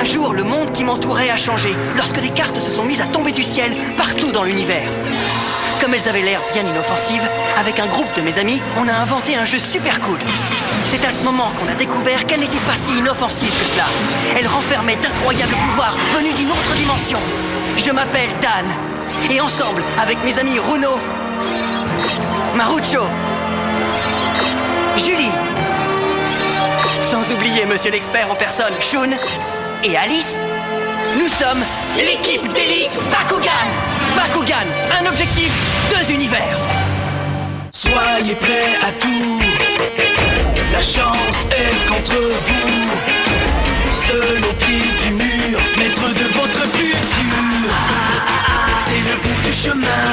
jour, le monde qui m'entourait a changé, lorsque des cartes se sont mises à tomber du ciel partout dans l'univers. Comme elles avaient l'air bien inoffensives, avec un groupe de mes amis, on a inventé un jeu super cool. C'est à ce moment qu'on a découvert qu'elle n'était pas si inoffensive que cela. Elle renfermait d'incroyables pouvoirs venus d'une autre dimension. Je m'appelle Dan, et ensemble, avec mes amis Runo, Marucho, Julie, sans oublier Monsieur l'expert en personne, Shun, et Alice, nous sommes l'équipe d'élite Bakugan. Bakugan, un objectif, 2 univers. Soyez prêts à tout, la chance est contre vous. Seul au pied du mur, maître de votre futur. C'est le bout du chemin,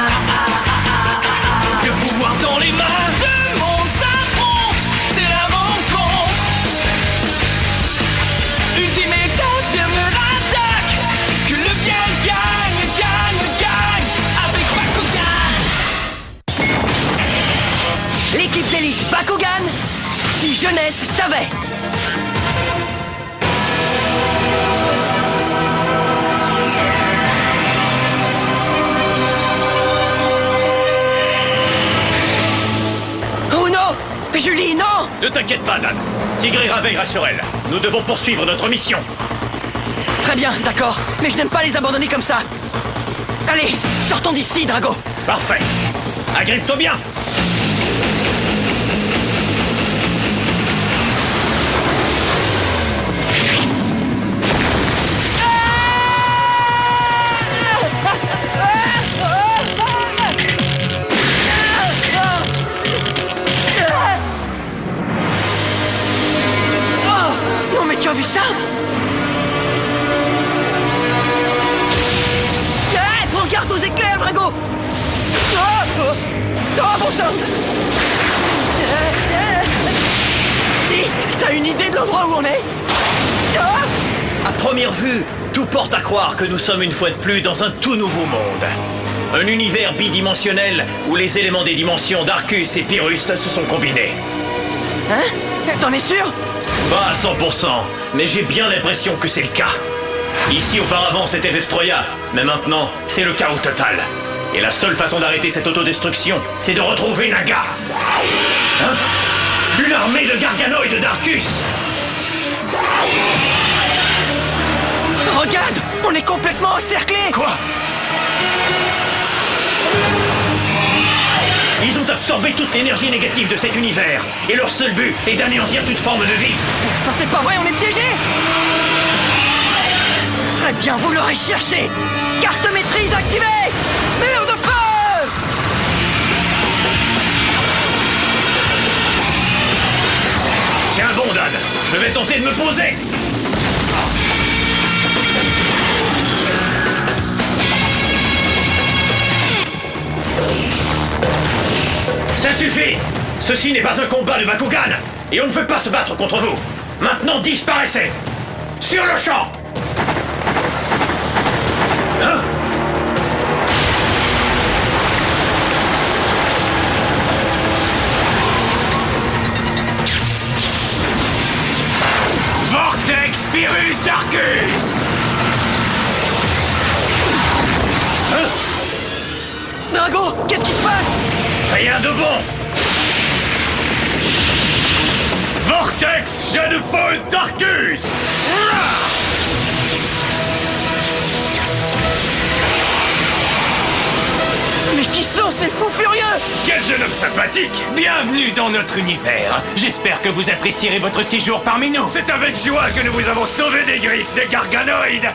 le pouvoir dans les mains. Deux mondes s'affrontent, c'est la rencontre. Ultimate dernière attaque, que le bien gagne, gagne, gagne avec Bakugan. L'équipe d'élite Bakugan, si jeunesse savait. Julie, non! Ne t'inquiète pas, Dan. Tigrera veillera sur elle. Nous devons poursuivre notre mission. Très bien, d'accord. Mais je n'aime pas les abandonner comme ça. Allez, sortons d'ici, Drago. Parfait. Agrippe-toi bien. Tu as vu ça? Regarde nos éclairs, Drago! Oh, bon sang! T'as une idée de l'endroit où on est? À première vue, tout porte à croire que nous sommes une fois de plus dans un tout nouveau monde. Un univers bidimensionnel où les éléments des dimensions d'Arcus et Pyrrhus se sont combinés. Hein? T'en es sûr? Pas à 100%, mais j'ai bien l'impression que c'est le cas. Ici, auparavant, c'était Vestroya, mais maintenant, c'est le chaos total. Et la seule façon d'arrêter cette autodestruction, c'est de retrouver Naga. Hein? Une armée de garganoïdes d'Arcus! Regarde! On est complètement encerclés! Quoi? Ils ont absorbé toute l'énergie négative de cet univers, et leur seul but est d'anéantir toute forme de vie. Ça c'est pas vrai, on est piégés! Très bien, vous l'aurez cherché! Carte maîtrise activée! Mur de feu! Tiens bon, Dan, je vais tenter de me poser. Ça suffit! Ceci n'est pas un combat de Bakugan, et on ne veut pas se battre contre vous. Maintenant, disparaissez! Sur le champ! Hein? Vortex Pyrrhus d'Arcus! Hein? Drago, qu'est-ce qui se passe? Rien de bon! Vortex jet de feu d'Arcus! Mais qui sont ces fous furieux? Quel jeune homme sympathique! Bienvenue dans notre univers. J'espère que vous apprécierez votre séjour parmi nous. C'est avec joie que nous vous avons sauvé des griffes des garganoïdes!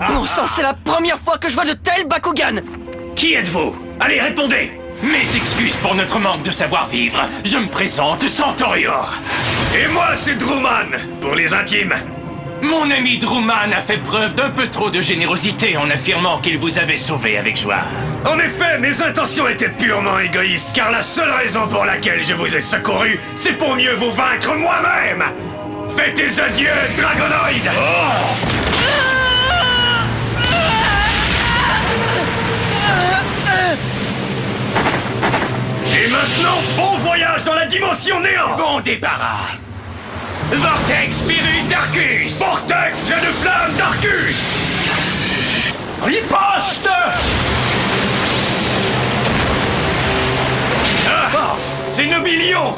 Bon sang, c'est la première fois que je vois de tels Bakugan! Qui êtes-vous? Allez, répondez! Mes excuses pour notre manque de savoir-vivre. Je me présente, Centurior. Et moi, c'est Drooman, pour les intimes. Mon ami Drooman a fait preuve d'un peu trop de générosité en affirmant qu'il vous avait sauvé avec joie. En effet, mes intentions étaient purement égoïstes, car la seule raison pour laquelle je vous ai secouru, c'est pour mieux vous vaincre moi-même! Faites tes adieux, Dragonoïde! Et maintenant, bon voyage dans la dimension néant! Bon débarras! Vortex Virus d'Arcus! Vortex jet de flamme d'Arcus! Riposte! Ah! C'est Nobilion!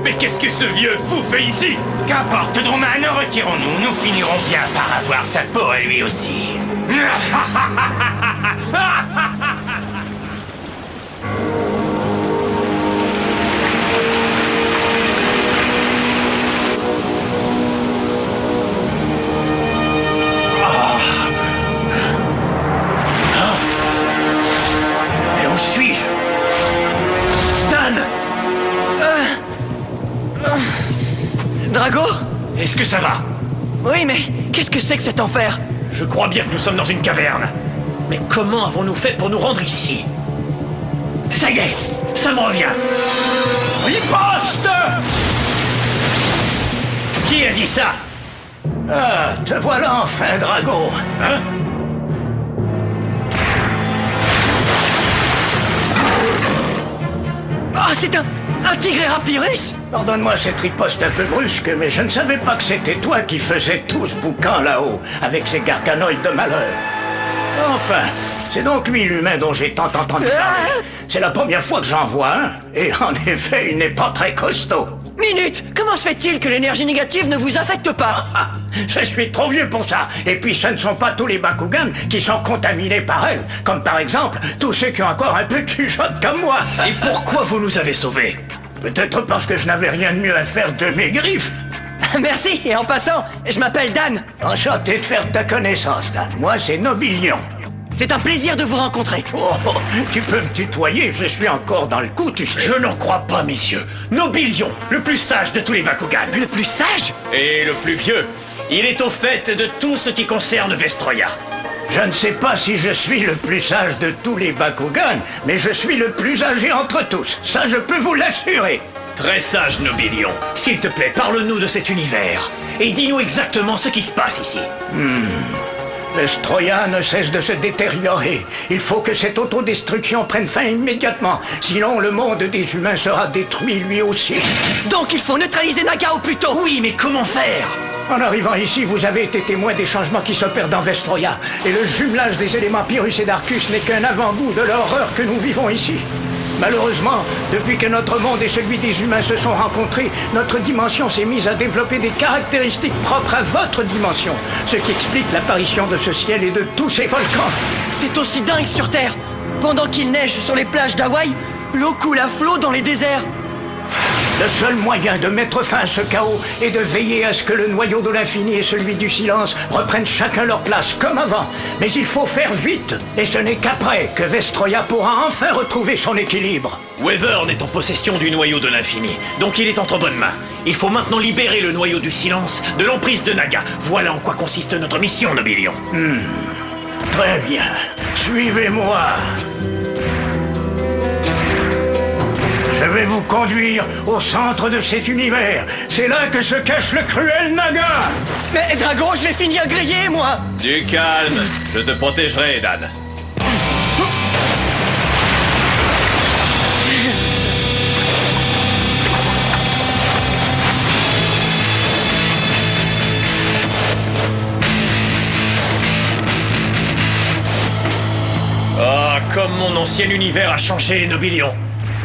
Mais qu'est-ce que ce vieux fou fait ici? Qu'importe, Druman, retirons-nous. Nous finirons bien par avoir sa peau à lui aussi. Mais où suis-je? Dan! Drago? Est-ce que ça va? Oui, mais qu'est-ce que c'est que cet enfer? Je crois bien que nous sommes dans une caverne. Mais comment avons-nous fait pour nous rendre ici? Ça y est, ça me revient. Riposte! Qui a dit ça? Ah, te voilà enfin, Drago. Hein? Ah, c'est un Tigre-Rapirus? Pardonne-moi cette riposte un peu brusque, mais je ne savais pas que c'était toi qui faisais tout ce boucan là-haut, avec ces garganoïdes de malheur. Enfin, c'est donc lui l'humain dont j'ai tant entendu parler. C'est la première fois que j'en vois un, et en effet, il n'est pas très costaud. Minute! Comment se fait-il que l'énergie négative ne vous affecte pas? Ah, je suis trop vieux pour ça. Et puis ce ne sont pas tous les Bakugan qui sont contaminés par elle. Comme par exemple, tous ceux qui ont encore un peu de chuchote comme moi. Et pourquoi vous nous avez sauvés? Peut-être parce que je n'avais rien de mieux à faire de mes griffes. Merci, et en passant, je m'appelle Dan. Enchanté de faire ta connaissance, Dan. Moi, c'est Nobilion. C'est un plaisir de vous rencontrer. Oh, tu peux me tutoyer, je suis encore dans le coup, tu sais. Je n'en crois pas, messieurs. Nobilion, le plus sage de tous les Bakugan. Le plus sage? Et le plus vieux. Il est au fait de tout ce qui concerne Vestroya. Je ne sais pas si je suis le plus sage de tous les Bakugan, mais je suis le plus âgé entre tous. Ça, je peux vous l'assurer. Très sage, Nobilion. S'il te plaît, parle-nous de cet univers. Et dis-nous exactement ce qui se passe ici. Vestroya ne cesse de se détériorer. Il faut que cette autodestruction prenne fin immédiatement. Sinon, le monde des humains sera détruit lui aussi. Donc il faut neutraliser Naga au plus tôt. Oui, mais comment faire? En arrivant ici, vous avez été témoin des changements qui s'opèrent dans Vestroya. Et le jumelage des éléments Pyrrhus et d'Arcus n'est qu'un avant-goût de l'horreur que nous vivons ici. Malheureusement, depuis que notre monde et celui des humains se sont rencontrés, notre dimension s'est mise à développer des caractéristiques propres à votre dimension. Ce qui explique l'apparition de ce ciel et de tous ces volcans. C'est aussi dingue sur Terre. Pendant qu'il neige sur les plages d'Hawaï, l'eau coule à flot dans les déserts. Le seul moyen de mettre fin à ce chaos est de veiller à ce que le noyau de l'infini et celui du silence reprennent chacun leur place comme avant. Mais il faut faire vite, et ce n'est qu'après que Vestroya pourra enfin retrouver son équilibre. Weathern est en possession du noyau de l'infini, donc il est entre bonnes mains. Il faut maintenant libérer le noyau du silence de l'emprise de Naga. Voilà en quoi consiste notre mission, Nobilion. Très bien, suivez-moi. Je vais vous conduire au centre de cet univers. C'est là que se cache le cruel Naga. Mais Drago, je vais finir grillé, moi. Du calme, je te protégerai, Dan. Ah, comme mon ancien univers a changé, Nobilion.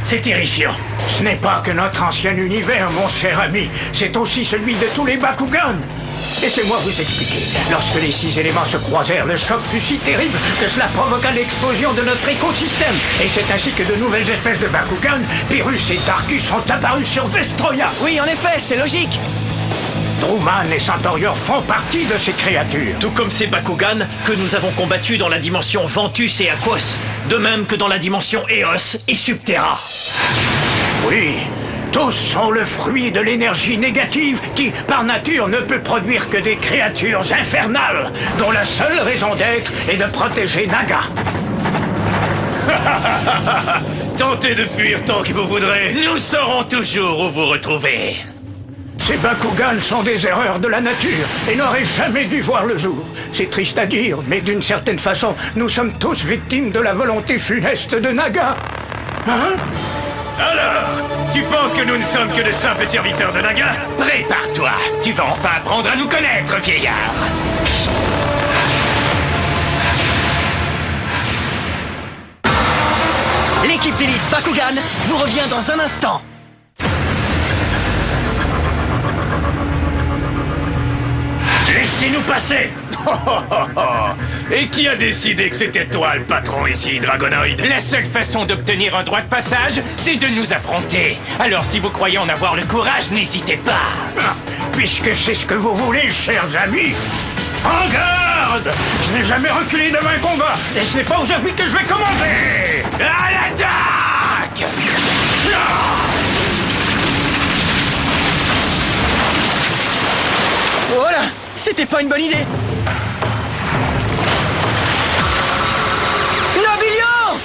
C'est terrifiant. Ce n'est pas que notre ancien univers, mon cher ami. C'est aussi celui de tous les Bakugan. Laissez-moi vous expliquer. Lorsque les 6 éléments se croisèrent, le choc fut si terrible que cela provoqua l'explosion de notre écosystème. Et c'est ainsi que de nouvelles espèces de Bakugan, Pyrrhus et Darkus, sont apparus sur Vestroya. Oui, en effet, c'est logique. Druman et Centaurior font partie de ces créatures. Tout comme ces Bakugan que nous avons combattus dans la dimension Ventus et Aquos, de même que dans la dimension Eos et Subterra. Oui, tous sont le fruit de l'énergie négative qui, par nature, ne peut produire que des créatures infernales, dont la seule raison d'être est de protéger Naga. Tentez de fuir tant que vous voudrez. Nous saurons toujours où vous retrouver. Ces Bakugan sont des erreurs de la nature et n'auraient jamais dû voir le jour. C'est triste à dire, mais d'une certaine façon, nous sommes tous victimes de la volonté funeste de Naga. Hein? Alors, tu penses que nous ne sommes que de simples serviteurs de Naga? Prépare-toi, tu vas enfin apprendre à nous connaître, vieillard. L'équipe d'élite Bakugan vous revient dans un instant. Laissez-nous passer. Et qui a décidé que c'était toi le patron ici, Dragonoid? La seule façon d'obtenir un droit de passage, c'est de nous affronter. Alors si vous croyez en avoir le courage, n'hésitez pas. Puisque c'est ce que vous voulez, chers amis, en garde! Je n'ai jamais reculé devant un combat, et ce n'est pas aujourd'hui que je vais commander! À l'attaque! Voilà, c'était pas une bonne idée. Nobilion!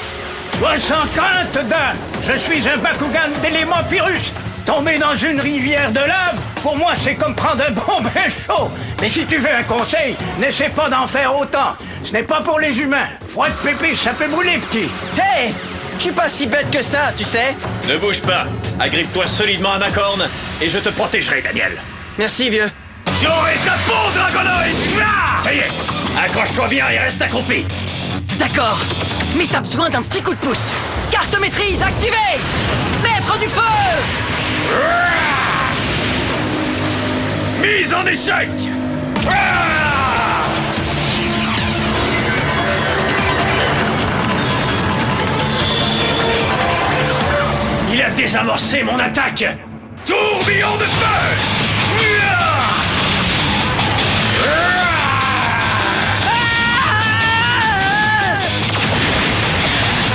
Sois sans crainte, dame! Je suis un Bakugan d'éléments Pyrrhus. Tomber dans une rivière de lave, pour moi, c'est comme prendre un bon bain chaud. Mais si tu veux un conseil, n'essaie pas d'en faire autant. Ce n'est pas pour les humains. Froid de pépé, ça peut brûler, petit. Hey! Je suis pas si bête que ça, tu sais. Ne bouge pas. Agrippe-toi solidement à ma corne et je te protégerai, Daniel. Merci, vieux. J'aurai ta peau, Dragonoid! Ça y est, accroche-toi bien et reste accroupi. D'accord. Mais t'as besoin d'un petit coup de pouce. Carte maîtrise activée! Maître du feu! Mise en échec! Il a désamorcé mon attaque! Tourbillon de feu!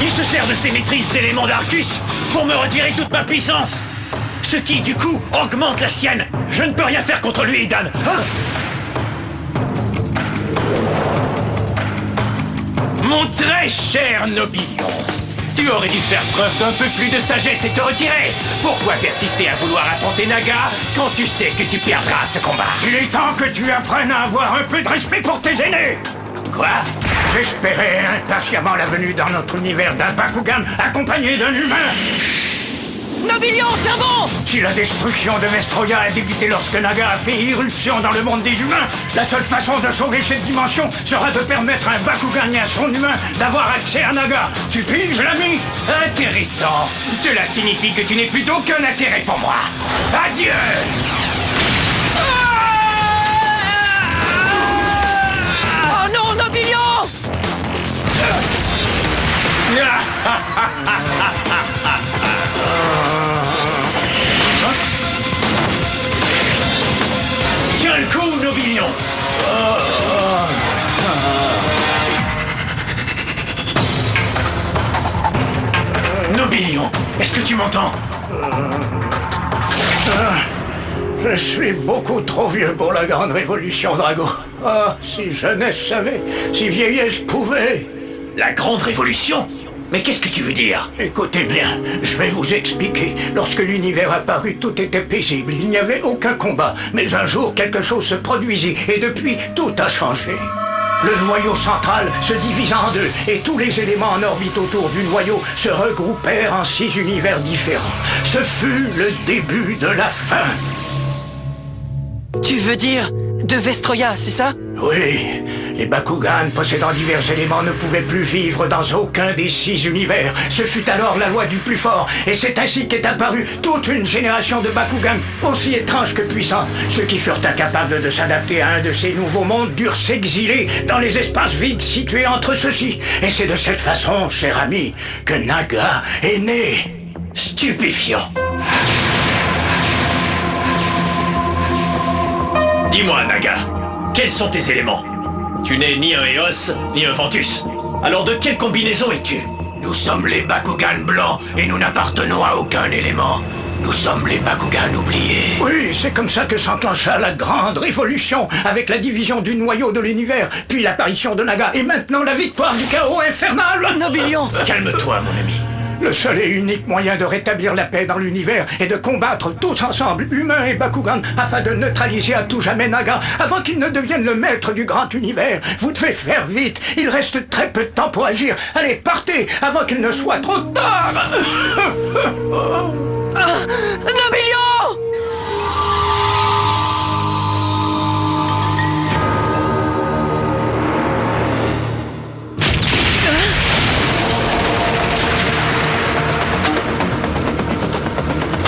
Il se sert de ses maîtrises d'éléments d'Arcus pour me retirer toute ma puissance! Ce qui, du coup, augmente la sienne. Je ne peux rien faire contre lui, Idan. Mon très cher Nobilion, tu aurais dû faire preuve d'un peu plus de sagesse et te retirer. Pourquoi persister à vouloir affronter Naga quand tu sais que tu perdras ce combat? Il est temps que tu apprennes à avoir un peu de respect pour tes aînés. Quoi? J'espérais impatiemment la venue dans notre univers d'un Bakugan accompagné d'un humain. Nobilion, tiens bon! Si la destruction de Vestroya a débuté lorsque Naga a fait irruption dans le monde des humains, la seule façon de sauver cette dimension sera de permettre à un Bakugan et à son humain d'avoir accès à Naga. Tu piges, l'ami? Intéressant. Cela signifie que tu n'es plus d'aucun intérêt pour moi. Adieu! Oh non, Nobilion! Tiens le coup, Nobilion! Nobilion, est-ce que tu m'entends? Je suis beaucoup trop vieux pour la grande révolution, Drago. Ah, si jeunesse savait, si vieillesse pouvait. La grande révolution? Mais qu'est-ce que tu veux dire? Écoutez bien, je vais vous expliquer. Lorsque l'univers apparut, tout était paisible. Il n'y avait aucun combat. Mais un jour, quelque chose se produisit. Et depuis, tout a changé. Le noyau central se divisa en deux. Et tous les éléments en orbite autour du noyau se regroupèrent en 6 univers différents. Ce fut le début de la fin. Tu veux dire de Vestroya, c'est ça? Oui, les Bakugan possédant divers éléments ne pouvaient plus vivre dans aucun des 6 univers. Ce fut alors la loi du plus fort, et c'est ainsi qu'est apparue toute une génération de Bakugan, aussi étranges que puissants. Ceux qui furent incapables de s'adapter à un de ces nouveaux mondes durent s'exiler dans les espaces vides situés entre ceux-ci. Et c'est de cette façon, cher ami, que Naga est né. Stupéfiant. Dis-moi, Naga, quels sont tes éléments? Tu n'es ni un Eos, ni un Ventus. Alors de quelle combinaison es-tu? Nous sommes les Bakugan blancs et nous n'appartenons à aucun élément. Nous sommes les Bakugan oubliés. Oui, c'est comme ça que s'enclencha la grande révolution, avec la division du noyau de l'univers, puis l'apparition de Naga, et maintenant la victoire du chaos infernal. Nobilion! Calme-toi, mon ami. Le seul et unique moyen de rétablir la paix dans l'univers est de combattre tous ensemble, humains et Bakugan, afin de neutraliser à tout jamais Naga, avant qu'il ne devienne le maître du grand univers. Vous devez faire vite, il reste très peu de temps pour agir. Allez, partez, avant qu'il ne soit trop tard. Nobellion!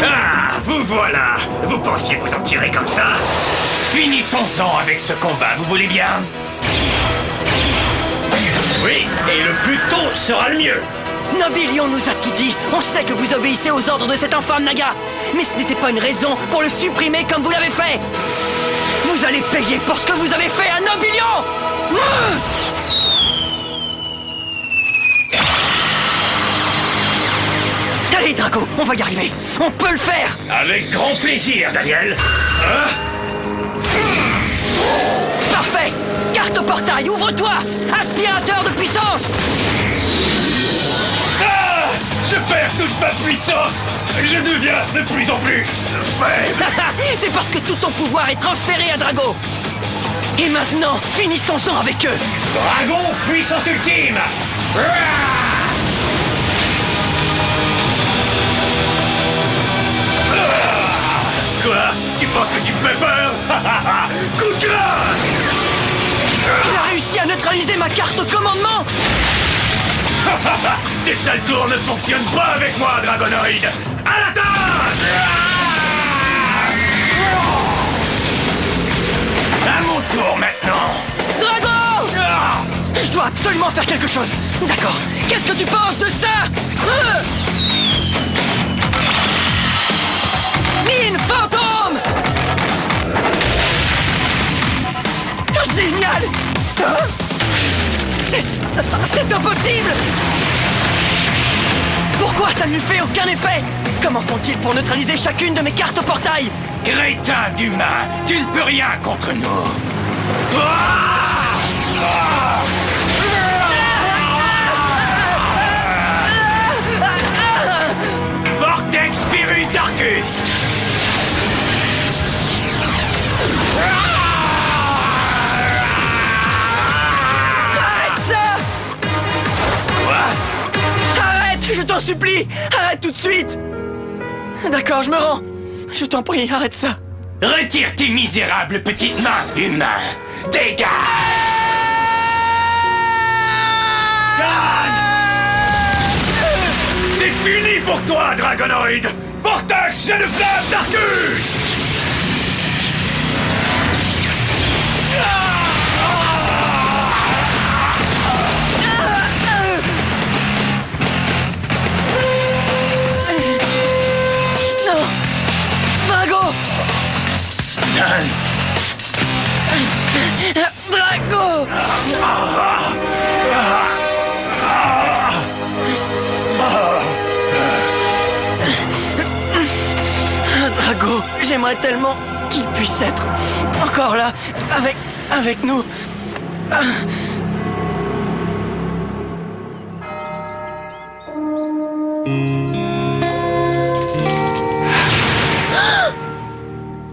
Ah, vous voilà! Vous pensiez vous en tirer comme ça? Finissons-en avec ce combat, vous voulez bien? Oui, et le plus tôt sera le mieux. Nobellion nous a tout dit. On sait que vous obéissez aux ordres de cet infâme Naga. Mais ce n'était pas une raison pour le supprimer comme vous l'avez fait. Vous allez payer pour ce que vous avez fait à Nobellion. Allez, Drago, on va y arriver. On peut le faire. Avec grand plaisir, Daniel. Hein? Parfait. Carte au portail, ouvre-toi. Aspirateur de puissance. Ah! Je perds toute ma puissance! Je deviens de plus en plus faible! C'est parce que tout ton pouvoir est transféré à Drago. Et maintenant, finissons-en avec eux. Dragon, puissance ultime. Quoi? Tu penses que tu me fais peur? Coup de grâce! Il a réussi à neutraliser ma carte au commandement. Tes sales tours ne fonctionnent pas avec moi, Dragonoid! À l'attaque! À mon tour maintenant! Drago! Je dois absolument faire quelque chose. D'accord. Qu'est-ce que tu penses de ça? Mine fantôme! Génial! C'est impossible! Pourquoi ça ne lui fait aucun effet? Comment font-ils pour neutraliser chacune de mes cartes au portail? Crétin d'humain, tu ne peux rien contre nous! Vortex Pyrrhus d'Arcus! Je t'en supplie! Arrête tout de suite! D'accord, je me rends. Je t'en prie, arrête ça. Retire tes misérables petites mains, humain! Dégage! C'est fini pour toi, Dragonoid! Vortex, jet de flamme d'Arcus! Non! Drago! Dan! Drago! Drago, j'aimerais tellement qu'il puisse être encore là, avec nous.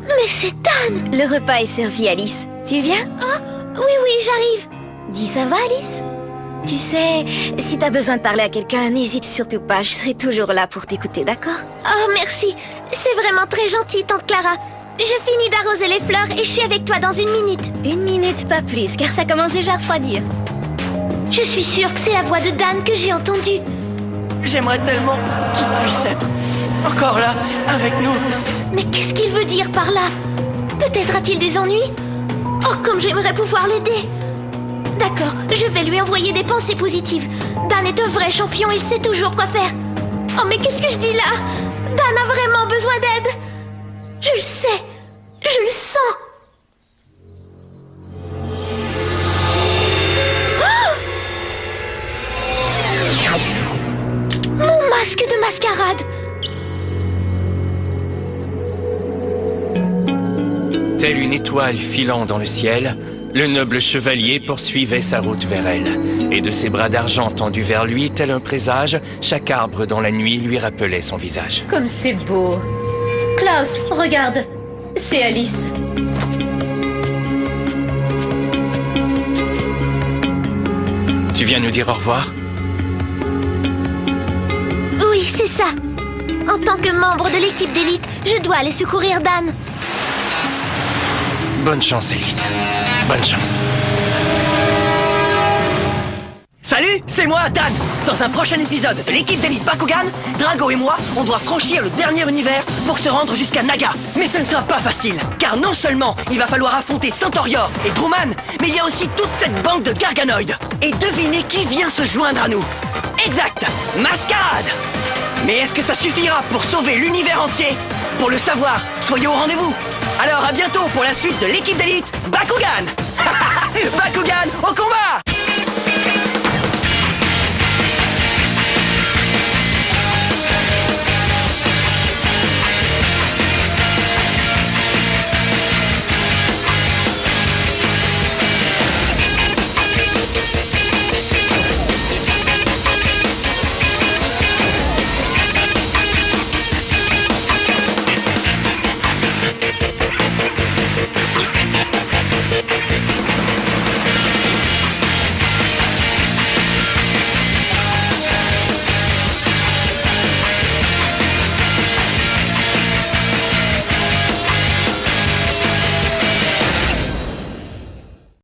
Mais c'est Dan! Le repas est servi, Alice. Tu viens? Oh, oui, j'arrive. Dis, ça va, Alice? Tu sais, si t'as besoin de parler à quelqu'un, n'hésite surtout pas, je serai toujours là pour t'écouter, d'accord? Oh, merci. C'est vraiment très gentil, tante Clara. Je finis d'arroser les fleurs et je suis avec toi dans 1 minute. 1 minute, pas plus, car ça commence déjà à refroidir. Je suis sûre que c'est la voix de Dan que j'ai entendue. J'aimerais tellement qu'il puisse être encore là, avec nous. Mais qu'est-ce qu'il veut dire par là? Peut-être a-t-il des ennuis? Oh, comme j'aimerais pouvoir l'aider. D'accord, je vais lui envoyer des pensées positives. Dan est un vrai champion et sait toujours quoi faire. Oh, mais qu'est-ce que je dis là? Dan a vraiment besoin d'aide. Je le sais. Je le sens. Oh! Mon masque de mascarade. Telle une étoile filant dans le ciel, Le noble chevalier poursuivait sa route vers elle, et de ses bras d'argent tendus vers lui, tel un présage, chaque arbre dans la nuit lui rappelait son visage. Comme c'est beau. Klaus, regarde. C'est Alice. Tu viens nous dire au revoir? Oui, c'est ça. En tant que membre de l'équipe d'élite, je dois aller secourir Dan. Bonne chance, Alice. Bonne chance. Salut, c'est moi, Dan. Dans un prochain épisode de l'équipe d'élite Bakugan, Drago et moi, on doit franchir le dernier univers pour se rendre jusqu'à Naga. Mais ce ne sera pas facile, car non seulement il va falloir affronter Centaurior et Truman, mais il y a aussi toute cette bande de Garganoïdes. Et devinez qui vient se joindre à nous. Exact, Masquerade. Mais est-ce que ça suffira pour sauver l'univers entier? Pour le savoir, soyez au rendez-vous. Alors à bientôt pour la suite de l'équipe d'élite Bakugan. Bakugan au combat!